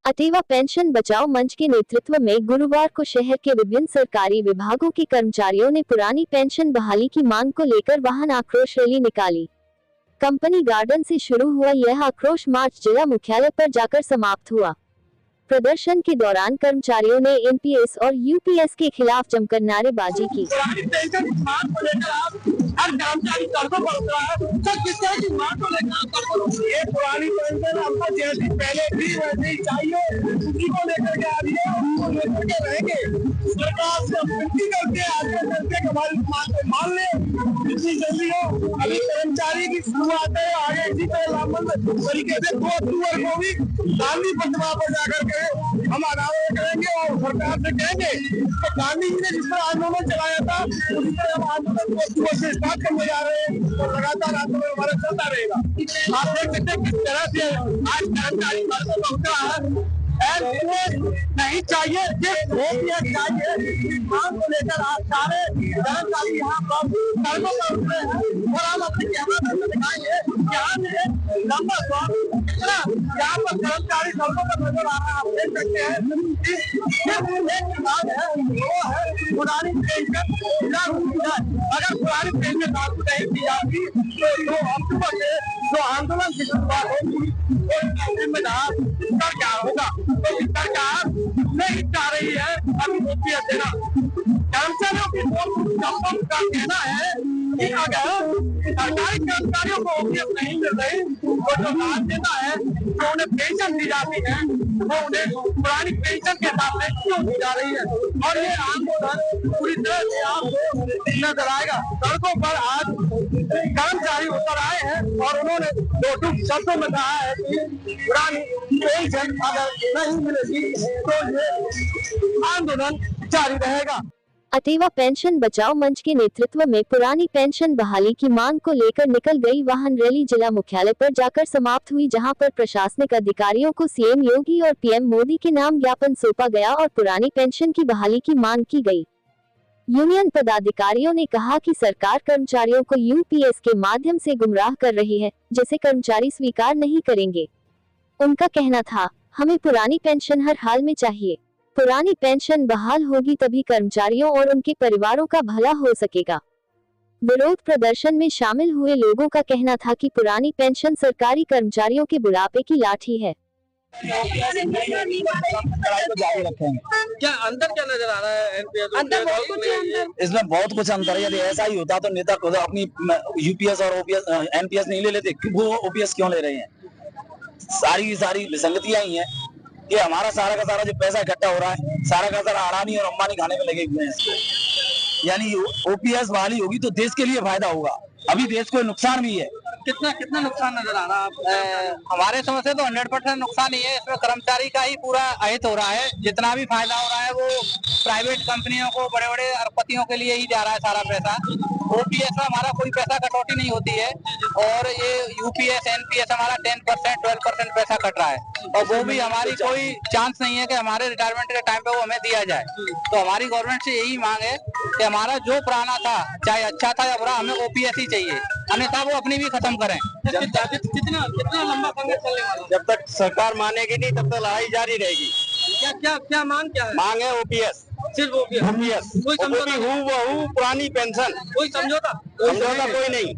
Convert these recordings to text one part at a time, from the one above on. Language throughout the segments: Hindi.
अटेवा पेंशन बचाओ मंच के नेतृत्व में गुरुवार को शहर के विभिन्न सरकारी विभागों के कर्मचारियों ने पुरानी पेंशन बहाली की मांग को लेकर वाहन आक्रोश रैली निकाली। कंपनी गार्डन से शुरू हुआ यह आक्रोश मार्च जिला मुख्यालय पर जाकर समाप्त हुआ। प्रदर्शन के दौरान कर्मचारियों ने एनपीएस और यूपीएस के खिलाफ जमकर नारेबाजी की। ये पुरानी पेंशन हमको जैसी पहले थी वैसे ही चाहिए, उसी को लेकर के आज उसको लेकर के रहेंगे। सरकार से विनती करके आगे करके हमारी बात को मान ले जितनी जल्दी हो। अभी कर्मचारी की शुरुआत है, आगे इसी तरह तरीके से 2 अक्टूबर को भी गांधी प्रतिमा पर जाकर के हम आंदोलन करेंगे और सरकार से कहेंगे तो गांधी जी ने जिस तरह आंदोलन चलाया था उसी तरह हम आंदोलन को से स्टार्ट करने जा रहे हैं और लगातार आंदोलन हमारा चलता रहेगा। आप देख सकते हैं किस तरह से आज कर्मचारी वर्ग को पहुंचा है। नहीं चाहिए, चाहिए मांग को लेकर आज सारे कर्मचारी यहाँ पर सड़कों पर उतरे हैं और हम अपने कैमरा में दिखाएंगे यहाँ लंबा यहाँ पर कर्मचारी सड़कों पर नजर आ रहा है। आप देख सकते हैं एक मांग है वो है पुरानी पेंशन लागू की जाए। अगर पुरानी पेंशन लागू नहीं की जाती तो 2 अक्टूबर से जो आंदोलन की शुरुआत होगी जिम्मेदार सरकार होगा। तो सरकार नहीं चाह रही है अभी ओपीएस देना। कर्मचारियों की कंपनी का कहना है कि अगर सरकारी कर्मचारियों को ओपीएस नहीं मिल रही तो जो लाभ देता है तो उन्हें पेंशन दी जाती है वो उन्हें पुरानी पेंशन के साथ में क्यों दी जा रही है। और ये आंदोलन पूरी तरह से आपको नजर आएगा। सड़कों पर आज कर्मचारी उतर आए हैं और उन्होंने 2 शब्दों में कहा है कि पुरानी पेंशन अगर नहीं मिलेगी तो ये आंदोलन जारी रहेगा। अटेवा पेंशन बचाओ मंच के नेतृत्व में पुरानी पेंशन बहाली की मांग को लेकर निकल गई वाहन रैली जिला मुख्यालय पर जाकर समाप्त हुई, जहां पर प्रशासनिक अधिकारियों को सीएम योगी और पीएम मोदी के नाम ज्ञापन सौंपा गया और पुरानी पेंशन की बहाली की मांग की गई। यूनियन पदाधिकारियों ने कहा कि सरकार कर्मचारियों को यूपीएस के माध्यम से गुमराह कर रही है, जिसे कर्मचारी स्वीकार नहीं करेंगे। उनका कहना था, हमें पुरानी पेंशन हर हाल में चाहिए। पुरानी पेंशन बहाल होगी तभी कर्मचारियों और उनके परिवारों का भला हो सकेगा। विरोध प्रदर्शन में शामिल हुए लोगों का कहना था कि पुरानी पेंशन सरकारी कर्मचारियों के बुढ़ापे की लाठी है। क्या अंतर क्या नजर आ रहा है? अंतर बहुत कुछ है, इसमें बहुत कुछ अंतर है। यदि ऐसा ही होता तो नेता खुद अपनी यूपीएस और ओपीएस एनपीएस नहीं ले लेते, वो ओपीएस क्यों ले रहे हैं? सारी विसंगतियां ही हैं कि हमारा सारा का सारा जो पैसा इकट्ठा हो रहा है सारा का सारा अडानी और अंबानी खाने में लगे हुए हैं। यानी ओपीएस बहाली होगी तो देश के लिए फायदा होगा, अभी देश को नुकसान भी है। कितना नुकसान नजर आ रहा है? हमारे समझ से तो 100% नुकसान ही है। इसमें कर्मचारी का ही पूरा अहित हो रहा है। जितना भी फायदा हो रहा है वो प्राइवेट कंपनियों को, बड़े बड़े अरबपतियों के लिए ही जा रहा है सारा पैसा। ओपीएस में हमारा कोई पैसा कटौती नहीं होती है और ये यूपीएस एनपीएस हमारा 10% 12% पैसा कट रहा है और वो भी हमारी कोई चांस नहीं है कि हमारे रिटायरमेंट के टाइम पे वो हमें दिया जाए। तो हमारी गवर्नमेंट से यही मांग है कि हमारा जो पुराना था, चाहे अच्छा था या बुरा, हमें ओपीएस ही चाहिए, अन्यथा वो अपनी भी खत्म करें। कितना लंबा संघर्ष चलने वाला है? जब तक सरकार मानेगी नहीं तब तक लड़ाई जारी रहेगी। क्या मांग क्या है? मांग है ओपीएस, सिर्फ ओपीएस। कोई समझौता पुरानी पेंशन, कोई समझौता कोई नहीं।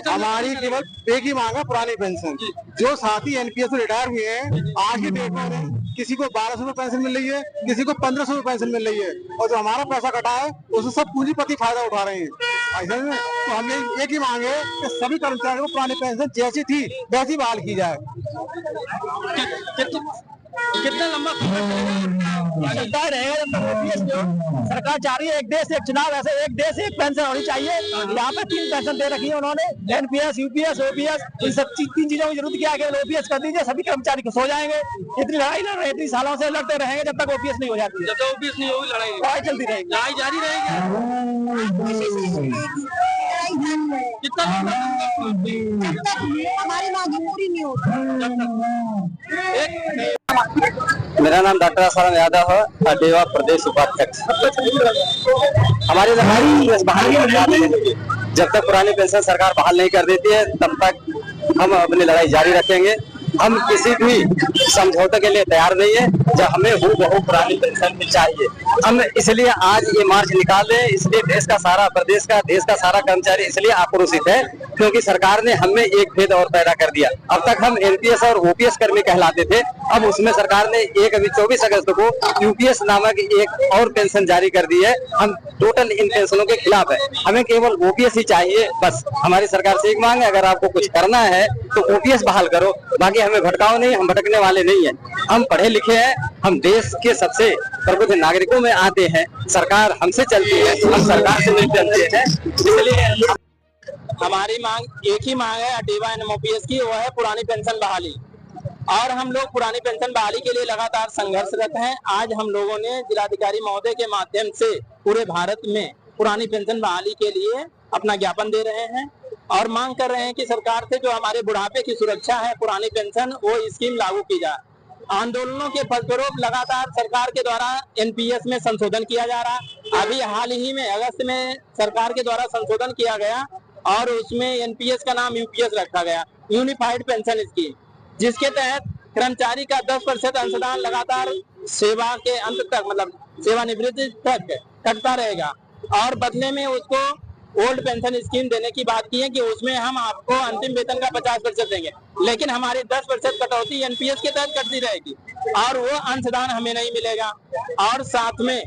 हमारी केवल एक ही मांग है, पुरानी पेंशन। जो साथी एनपीएस से रिटायर हुए हैं आज की डेट में किसी को 1200 रुपए पेंशन मिल रही है, किसी को 1500 रुपए पेंशन मिल रही है और जो हमारा पैसा कटा है उससे सब पूंजीपति फायदा उठा रहे हैं। ऐसे में तो हमने एक ही मांग है कि सभी कर्मचारियों को पुरानी पेंशन जैसी थी वैसी बहाल की जाए। कितना लंबा चलता रहेगा जब तक ओपीएस हो। सरकार चाह रही है एक देश एक चुनाव, ऐसे एक देश एक पेंशन होनी चाहिए। यहाँ पे 3 पेंशन दे रखी है उन्होंने, एनपीएस, यूपीएस, ओपीएस। इन सब 3 चीजों की जरूरत क्या है? ओपीएस कर दीजिए, सभी कर्मचारी खुश हो जाएंगे। इतनी लड़ाई लड़ रहे, इतनी सालों से लड़ते रहेंगे जब तक ओपीएस नहीं हो जाती। जब तक ओपीएस नहीं होगी लड़ाई चलती रहेगी, लड़ाई जारी रहेगी। कितना हमारी मांग पूरी नहीं होगी। मेरा नाम डॉक्टर आसाराम यादव है, अटेवा प्रदेश उपाध्यक्ष। हमारी जब तक पुरानी पेंशन सरकार बहाल नहीं कर देती है तब तक हम अपनी लड़ाई जारी रखेंगे हम किसी भी समझौते के लिए तैयार नहीं है, जब हमें हूबहू पुरानी पेंशन चाहिए। हम इसलिए आज ये मार्च निकाले, इसलिए देश का सारा कर्मचारी इसलिए आक्रोशित है क्योंकि सरकार ने हमें एक भेद और पैदा कर दिया। अब तक हम एनपीएस और ओपीएस कर्मी कहलाते थे, अब उसमें सरकार ने अभी 24 अगस्त को यूपीएस नामक एक और पेंशन जारी कर दी है। हम टोटल इन पेंशनों के खिलाफ है, हमें केवल ओपीएस ही चाहिए। बस हमारी सरकार से एक मांग है, अगर आपको कुछ करना है तो ओपीएस बहाल करो, बाकी हमें भटकाओ नहीं, हम भटकने वाले नहीं है। हम पढ़े लिखे हैं, हम देश के सबसे प्रबुद्ध नागरिकों में आते हैं, सरकार हमसे चलती है, हम सरकार से नहीं चलते हैं। इसलिए हमारी मांग एक ही मांग है अटेवा एनएमओपीएस की, वो है पुरानी पेंशन बहाली। और हम लोग पुरानी पेंशन बहाली के लिए लगातार संघर्षरत हैं। आज हम लोगों ने जिलाधिकारी महोदय के माध्यम से पूरे भारत में पुरानी पेंशन बहाली के लिए अपना ज्ञापन दे रहे हैं और मांग कर रहे हैं कि सरकार से जो हमारे बुढ़ापे की सुरक्षा है पुरानी पेंशन, वो स्कीम लागू की जाए। आंदोलनों के फलस्वरूप लगातार सरकार के द्वारा एनपीएस में संशोधन किया जा रहा है। अभी हाल ही में अगस्त में सरकार के द्वारा संशोधन किया गया और उसमें एनपीएस का नाम यूपीएस रखा गया, यूनिफाइड पेंशन स्कीम, जिसके तहत कर्मचारी का 10% अंशदान लगातार सेवा के अंत तक, मतलब सेवानिवृत्ति तक कटता रहेगा और बदले में उसको ओल्ड पेंशन स्कीम देने की बात की है कि उसमें हम आपको अंतिम वेतन का 50% देंगे, लेकिन हमारी 10% कटौती एनपीएस के तहत कटती रहेगी और वो अंशदान हमें नहीं मिलेगा। और साथ में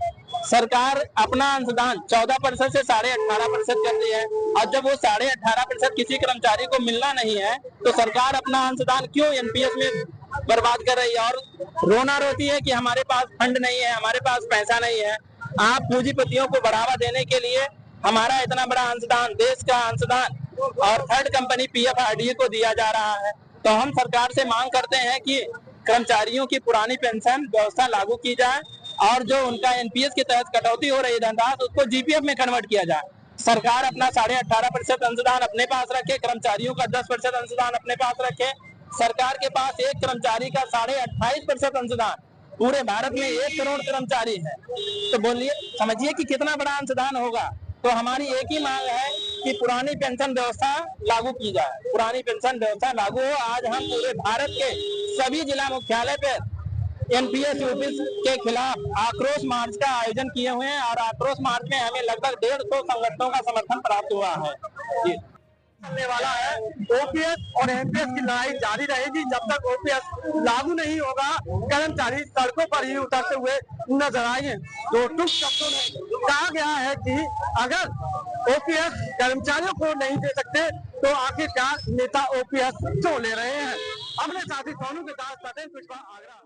सरकार अपना अंशदान 14% से 18.5% कर रही है और जब वो 18.5% किसी कर्मचारी को मिलना नहीं है तो सरकार अपना अंशदान क्यों एनपीएस में बर्बाद कर रही है और रोना रोती है कि हमारे पास फंड नहीं है, हमारे पास पैसा नहीं है। आप पूंजीपतियों को बढ़ावा देने के लिए हमारा इतना बड़ा अंशदान, देश का अंशदान और थर्ड कंपनी पीएफआरडीए को दिया जा रहा है। तो हम सरकार से मांग करते हैं कि कर्मचारियों की पुरानी पेंशन व्यवस्था लागू की जाए और जो उनका एनपीएस के तहत कटौती हो रही है धनराशि, उसको जीपीएफ में कन्वर्ट किया जाए। सरकार अपना 18.5% अंशदान अपने पास रखे, कर्मचारियों का 10% अंशदान अपने पास रखे। सरकार के पास एक कर्मचारी का 28.5% अंशदान, पूरे भारत में 1 करोड़ कर्मचारी है, तो बोलिए समझिए कि कितना बड़ा अंशदान होगा। तो हमारी एक ही मांग है कि पुरानी पेंशन व्यवस्था लागू की जाए, पुरानी पेंशन व्यवस्था लागू हो। आज हम पूरे भारत के सभी जिला मुख्यालय पर एनपीएस यूपीएस के खिलाफ आक्रोश मार्च का आयोजन किए हुए हैं और आक्रोश मार्च में हमें लगभग 150 संगठनों का समर्थन प्राप्त हुआ है। चलने वाला है ओपीएस और एनपीएस की लड़ाई जारी रहेगी जब तक ओपीएस लागू नहीं होगा। कर्मचारी सड़कों पर ही उतरते हुए नजर आएंगे। तो टूक शब्दों में कहा गया है कि अगर ओपीएस कर्मचारियों को नहीं दे सकते तो आखिरकार नेता ओपीएस क्यों ले रहे हैं। अपने साथी सोनू के साथ सतेंद्र पुष्पा, आगरा।